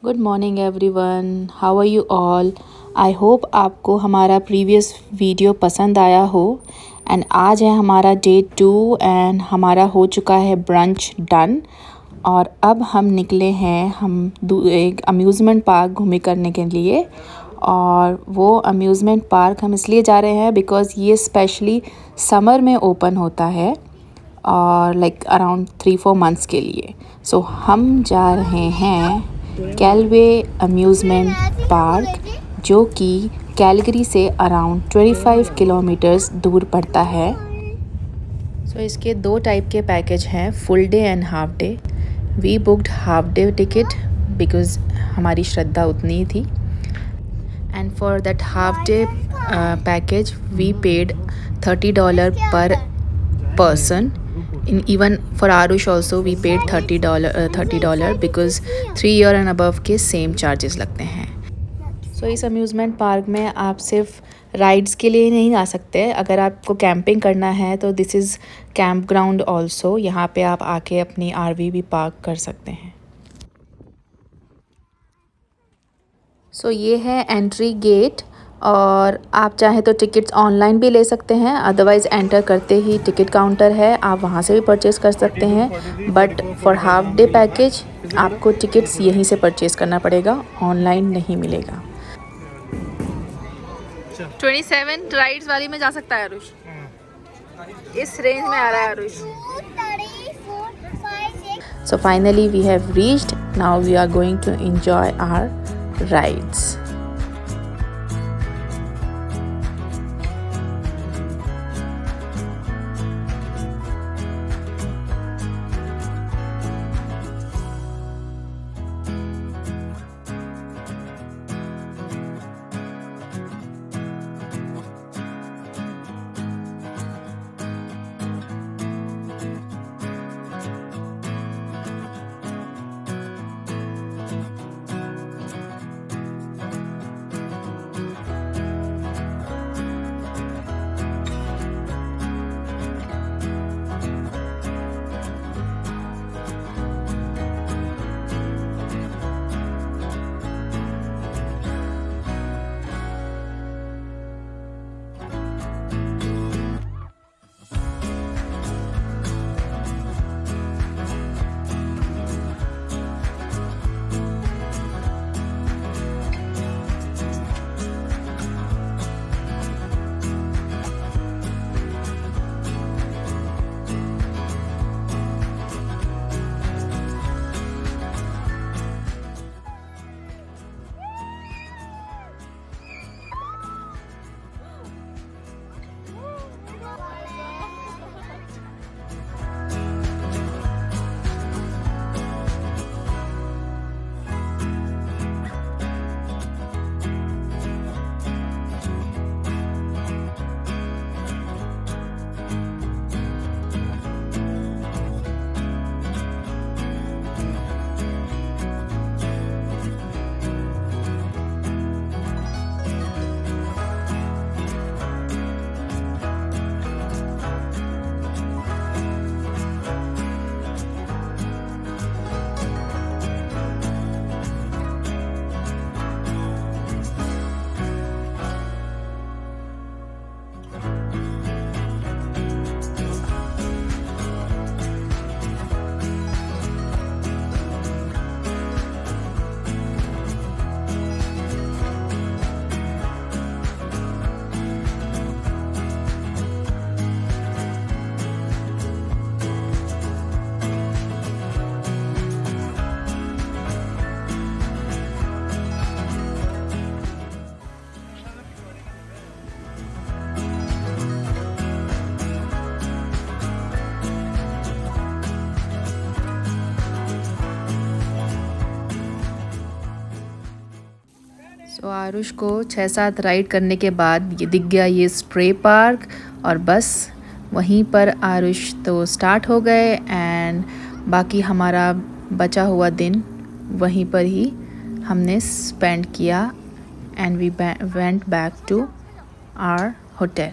Good morning everyone, how are you all. I hope आपको हमारा previous video पसंद आया हो। एंड आज है हमारा डे 2 एंड हमारा हो चुका है ब्रंच डन। और अब हम निकले हैं एक अम्यूज़मेंट पार्क घूमे करने के लिए। और वो अम्यूज़मेंट पार्क हम इसलिए जा रहे हैं बिकॉज़ ये स्पेशली समर में ओपन होता है और लाइक अराउंड 3-4 मंथ्स के लिए। सो हम जा रहे हैं कैलवे अम्यूज़मेंट पार्क, जो कि कैलगरी से अराउंड 25 किलोमीटर्स दूर पड़ता है। सो इसके 2 टाइप के पैकेज हैं, full day and half day. We booked half day ticket because हमारी श्रद्धा उतनी ही थी। And for that half day package we paid $30 पर person. Even for Arush also we paid $30 because 3 year and above के same charges लगते हैं। सो इस अम्यूज़मेंट पार्क में आप सिर्फ राइड्स के लिए नहीं आ सकते, अगर आपको कैंपिंग करना है तो this is camp ground also. यहाँ पे आप आके अपनी आरवी भी पार्क कर सकते हैं। सो ये है एंट्री गेट, और आप चाहें तो टिकट्स ऑनलाइन भी ले सकते हैं, अदरवाइज़ एंटर करते ही टिकट काउंटर है, आप वहाँ से भी परचेज़ कर सकते हैं। But for half day package आपको टिकट्स यहीं से परचेज़ करना पड़ेगा, ऑनलाइन नहीं मिलेगा। 27 राइड्स वाली में जा सकता है आरुष, इस रेंज में आ रहा है Aarush. So finally we have reached, now we are going to enjoy our rides. So Aarush को 6-7 राइड करने के बाद ये दिख गया ये स्प्रे पार्क, और बस वहीं पर आरुष तो स्टार्ट हो गए। एंड बाकी हमारा बचा हुआ दिन वहीं पर ही हमने स्पेंड किया, and we went back to our hotel.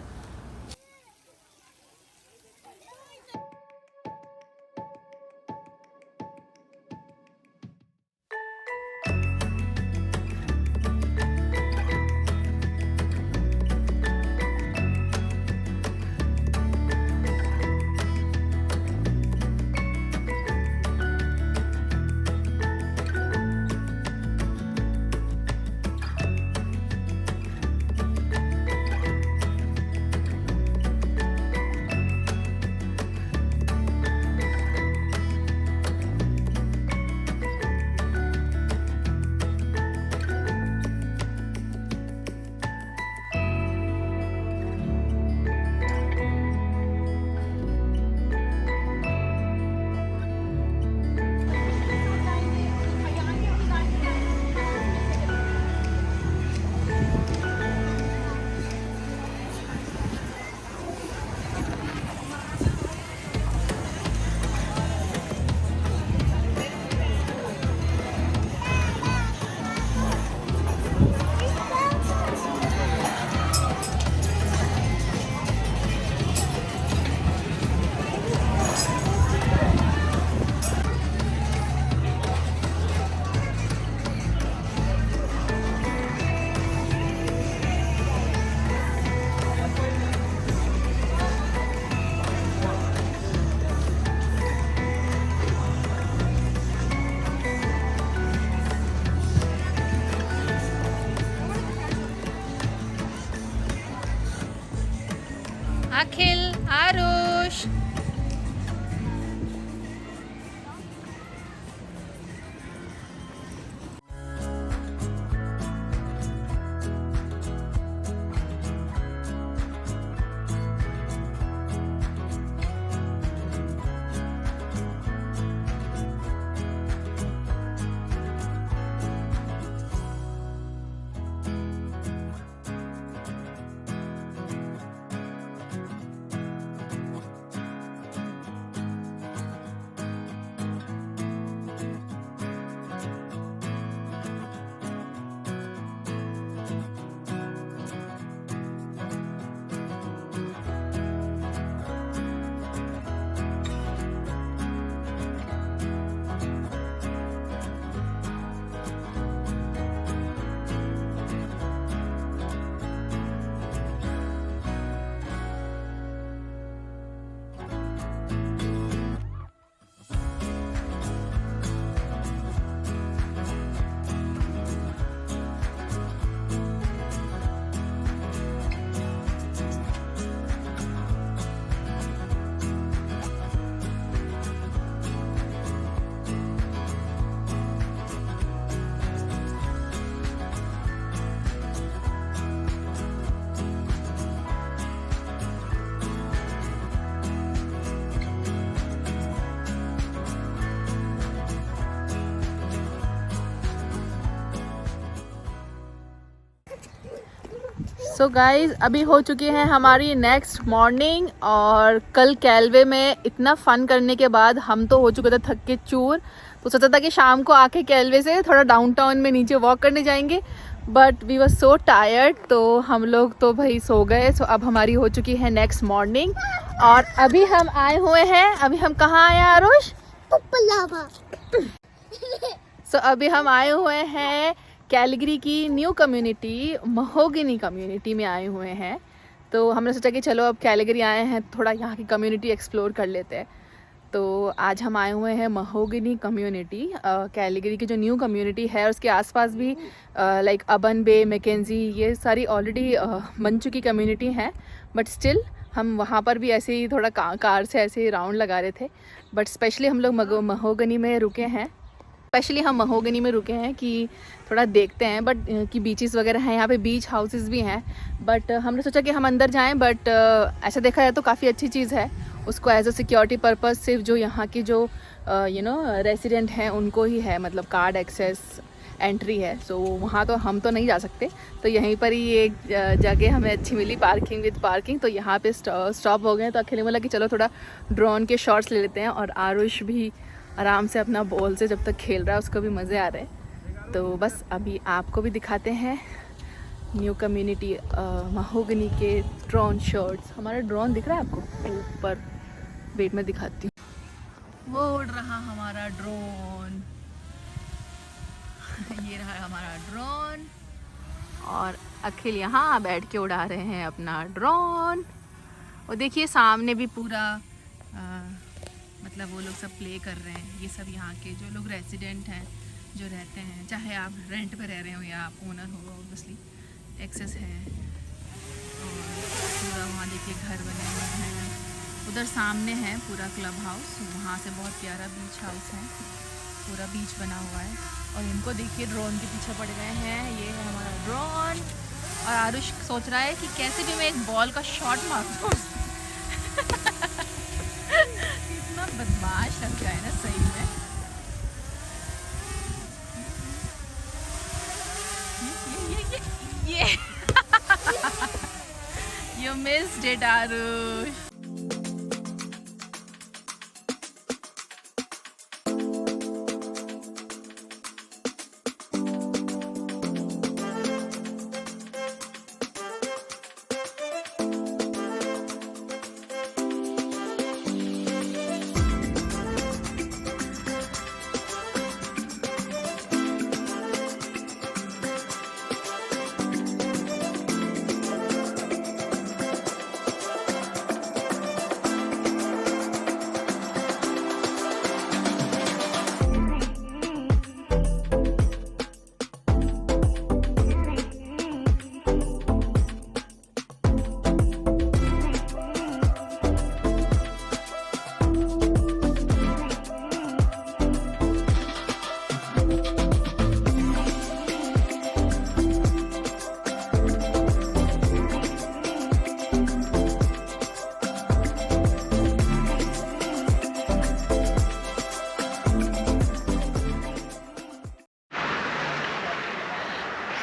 So guys अभी हो चुकी है हमारी नेक्स्ट मॉर्निंग और कल कैलवे में इतना फ़न करने के बाद हम तो हो चुके थे थक के चूर। तो सोचा था कि शाम को आके कैलवे से थोड़ा डाउनटाउन में नीचे वॉक करने जाएंगे, but we were so tired तो हम लोग तो भाई सो गए। सो अब हमारी हो चुकी है नेक्स्ट मॉर्निंग और अभी हम आए हुए हैं, अभी हम कहाँ आए हैं आरुष? सो अभी हम आए हुए हैं कैलगरी की न्यू कम्युनिटी महोगनी कम्युनिटी में आए हुए हैं। तो हमने सोचा कि चलो अब कैलगरी आए हैं थोड़ा यहाँ की कम्युनिटी एक्सप्लोर कर लेते हैं। तो आज हम आए हुए हैं महोगनी कम्युनिटी, कैलगरी की जो न्यू कम्युनिटी है उसके आसपास भी लाइक अबन बे, मैकेंजी, ये सारी ऑलरेडी बन चुकी कम्युनिटी हैं, बट स्टिल हम वहाँ पर भी ऐसे ही थोड़ा कार से ऐसे ही राउंड लगा रहे थे। बट स्पेशली हम लोग महोगनी में रुके हैं, स्पेशली हम महोगनी में रुके हैं कि थोड़ा देखते हैं, बट कि बीचेस वगैरह हैं, यहाँ पे बीच हाउसेस भी हैं। बट हमने सोचा कि हम अंदर जाएं, बट ऐसा देखा जाए तो काफ़ी अच्छी चीज़ है। उसको एज अ सिक्योरिटी पर्पस सिर्फ जो यहाँ की जो रेसिडेंट हैं उनको ही है, मतलब कार्ड एक्सेस एंट्री है। सो वहाँ तो हम तो नहीं जा सकते, तो यहीं पर ही एक जगह हमें अच्छी मिली, पार्किंग विद पार्किंग। तो यहाँ पे स्टॉप हो गए, तो अकेले बोला कि चलो थोड़ा ड्रोन के शॉट्स ले लेते हैं। और आरुष भी आराम से अपना बॉल से जब तक खेल रहा है, उसको भी मज़े आ रहे हैं। तो बस अभी आपको भी दिखाते हैं न्यू कम्युनिटी महोगनी के ड्रोन शॉट्स। हमारा ड्रोन दिख रहा है आपको ऊपर? वेट में दिखाती हूँ, वो उड़ रहा हमारा ड्रोन। ये रहा हमारा ड्रोन और अखिल यहाँ बैठ के उड़ा रहे हैं अपना ड्रोन। और देखिए सामने भी पूरा मतलब वो लोग सब प्ले कर रहे हैं। ये सब यहाँ के जो लोग रेसिडेंट हैं, जो रहते हैं, चाहे आप रेंट पे रह रहे हो या आप ओनर हो, ऑब्वियसली एक्सेस है। और पूरा वहाँ देखिए घर बने हुए हैं, उधर सामने है पूरा क्लब हाउस, वहाँ से बहुत प्यारा बीच हाउस है, पूरा बीच बना हुआ है। और इनको देखिए ड्रोन के पीछे पड़ गए हैं, ये है हमारा ड्रोन। और आरुष सोच रहा है कि कैसे भी मैं एक बॉल का शॉट मार दूँ। इतना बदमाश लगता है ना सही में। ये You missed it, Arush.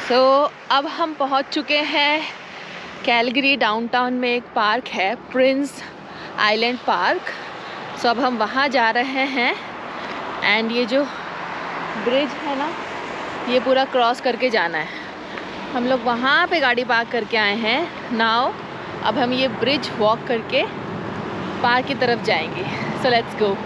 सो अब हम पहुंच चुके हैं कैलगरी डाउनटाउन में। एक पार्क है प्रिंस आइलैंड पार्क। सो अब हम वहाँ जा रहे हैं एंड ये जो ब्रिज है ना, ये पूरा क्रॉस करके जाना है। हम लोग वहाँ पे गाड़ी पार्क करके आए हैं नाउ। अब हम ये ब्रिज वॉक करके पार्क की तरफ जाएंगे। So let's go.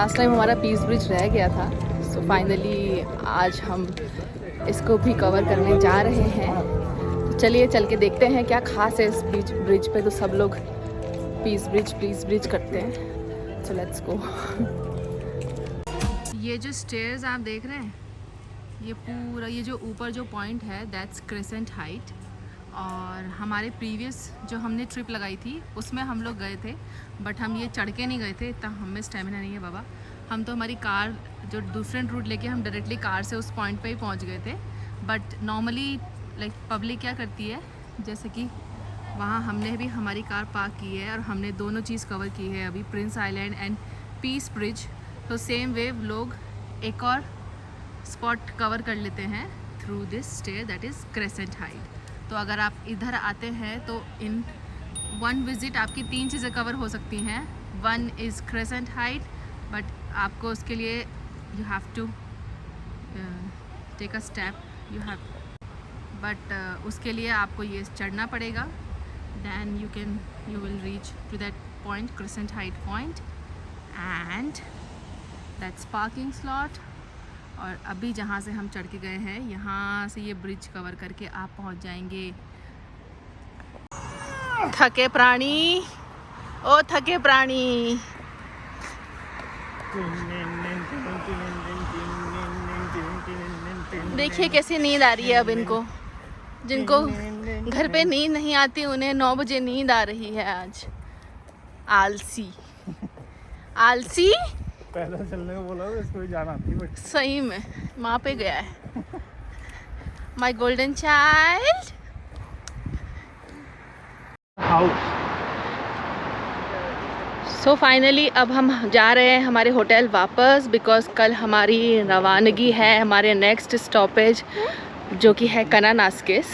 Last time हमारा पीस ब्रिज रह गया था, सो फाइनली आज हम इसको भी कवर करने जा रहे हैं। तो चलिए चल के देखते हैं क्या खास है इस ब्रिज पे। तो सब लोग पीस ब्रिज करते हैं, सो लेट्स गो। ये जो स्टेयर्स आप देख रहे हैं, ये पूरा ये जो ऊपर जो पॉइंट है दैट्स क्रेसेंट हाइट। और हमारे प्रीवियस जो हमने ट्रिप लगाई थी उसमें हम लोग गए थे, बट हम ये चढ़ के नहीं गए थे, इतना हमें स्टेमिना नहीं है बाबा। हम तो हमारी कार जो दूसरे रूट लेके हम डायरेक्टली कार से उस पॉइंट पे ही पहुंच गए थे। बट नॉर्मली लाइक पब्लिक क्या करती है, जैसे कि वहाँ हमने भी हमारी कार पार्क की है और हमने दोनों चीज़ कवर की है अभी, Prince Island and Peace Bridge. तो सेम वे लोग एक और स्पॉट कवर कर लेते हैं through this stair that is Crescent Height. तो अगर आप इधर आते हैं तो इन वन विज़िट आपकी 3 चीज़ें कवर हो सकती हैं। One is Crescent Height, but आपको उसके लिए you have to take a step, but उसके लिए आपको ये चढ़ना पड़ेगा। Then you will reach to that point, Crescent Height point, and that's parking slot. और अभी जहाँ से हम चढ़ के गए हैं, यहाँ से ये ब्रिज कवर करके आप पहुँच जाएंगे। थके प्राणी, ओ थके प्राणी। देखिए कैसी नींद आ रही है अब इनको। जिनको घर पे नींद नहीं आती उन्हें 9 बजे नींद आ रही है आज। आलसी आलसी। पैदल चलने को बोला तो इसको भी जाना आती, बट सही में वहाँ पे गया है my golden child. So finally अब हम जा रहे हैं हमारे होटल वापस, बिकॉज़ कल हमारी रवानगी है हमारे नेक्स्ट स्टॉपेज जो कि है कनानास्किस।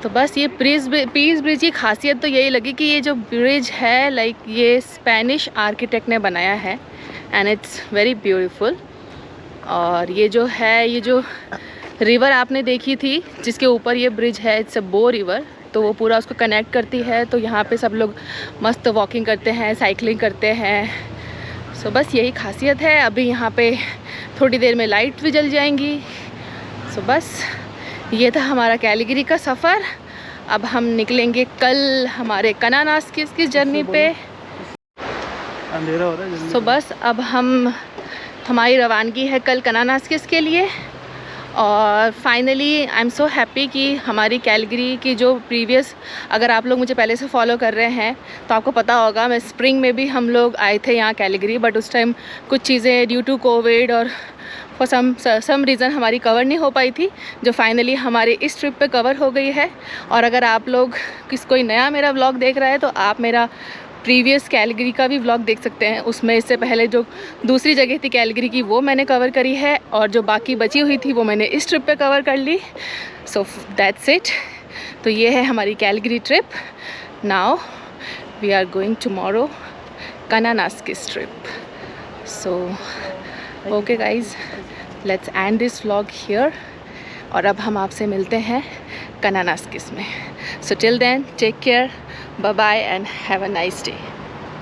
तो बस ये पीस ब्रिज की खासियत तो यही लगी कि ये जो ब्रिज है लाइक ये स्पेनिश आर्किटेक्ट ने बनाया है एंड इट्स वेरी ब्यूटीफुल। और ये जो है, ये जो रिवर आपने देखी थी जिसके ऊपर ये ब्रिज है, इट्स अ बो रिवर, तो वो पूरा उसको कनेक्ट करती है। तो यहाँ पे सब लोग मस्त वॉकिंग करते हैं, साइकिलिंग करते हैं। सो बस यही खासियत है। अभी यहाँ पे थोड़ी देर में लाइट भी जल जाएंगी। सो बस ये था हमारा कैलिगरी का सफ़र। अब हम निकलेंगे कल हमारे कनानास्किस की जर्नी पे। अंधेरा हो रहा है। सो बस अब हमारी रवानगी है कल कनानास्किस के लिए। और finally I am so happy कि हमारी कैलगरी की जो प्रीवियस, अगर आप लोग मुझे पहले से फॉलो कर रहे हैं तो आपको पता होगा मैं स्प्रिंग में भी हम लोग आए थे यहाँ कैलगरी, बट उस टाइम कुछ चीज़ें ड्यू टू कोविड और फॉर सम रीज़न हमारी कवर नहीं हो पाई थी, जो फाइनली हमारे इस ट्रिप पे कवर हो गई है। और अगर आप लोग कोई नया मेरा व्लॉग देख रहा है तो आप मेरा प्रीवियस कैलगरी का भी व्लॉग देख सकते हैं। उसमें इससे पहले जो दूसरी जगह थी कैलगरी की वो मैंने कवर करी है, और जो बाकी बची हुई थी वो मैंने इस ट्रिप पे कवर कर ली। So that's it. तो ये है हमारी Calgary trip. Now we are going tomorrow Kananaskis trip. So okay guys, let's end this vlog here. और अब हम आपसे मिलते हैं कनानास्किस में। So till then take care, bye bye and have a nice day.